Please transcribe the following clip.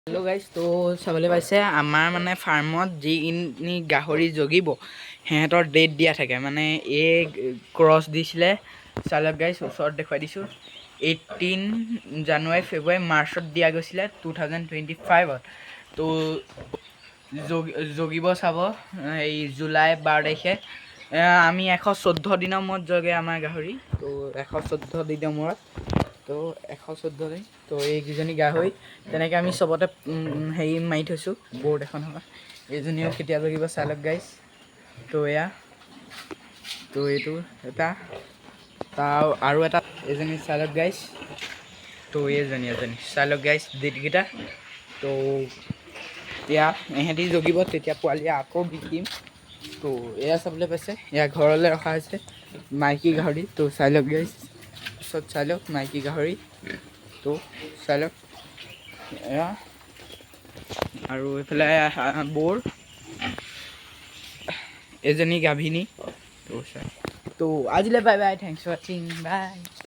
Hello' guys, তো চাবলৈ পাইছে আমাৰ মানে ফাৰ্মত যি গাহৰি জগিব সিহঁতৰ ডেট দিয়া থাকে। মানে এই ক্ৰছ দিছিলে চালক গাইজ, ওচৰত দেখুৱাই দিছোঁ। 18 জানুৱাৰী, ফেব্ৰুৱাৰী, মাৰ্চত দিয়া গৈছিলে 2025ত। তো জগিব চাব এই জুলাই 12 তাৰিখে। আমি 114 দিনৰ মূৰত জগে আমাৰ গাহৰি। তো 114 দিনৰ মূৰত, তো 114 দিন। তো এইকেইজনী গাহৰি তেনেকৈ আমি চবতে হেৰি মাৰি থৈছোঁ বৰ্ড এখন। এইজনীও কেতিয়া জগিব চালক গাইজ। তো এয়া, তো এইটো এটা আৰু এটা এজনী চালক গাইজ। তো এজনী চালক গাইজ ডেটকেইটা। তো এতিয়া ইহঁতি জগিব, তেতিয়া পোৱালি আকৌ বিকিম। তো এয়া চাবলৈ পাইছে, এয়া ঘৰলৈ ৰখা হৈছে মাইকী গাহৰি। তো চাই লওক গাইজ, ওচৰত চাই লওক মাইকী গাহৰি। তো চাই লওক এয়া, আৰু এইফালে বৰ এজনী গাভিনী। তো আজিলৈ বাই বাই, থেংকছ ফৰ ৱাচিং, বাই।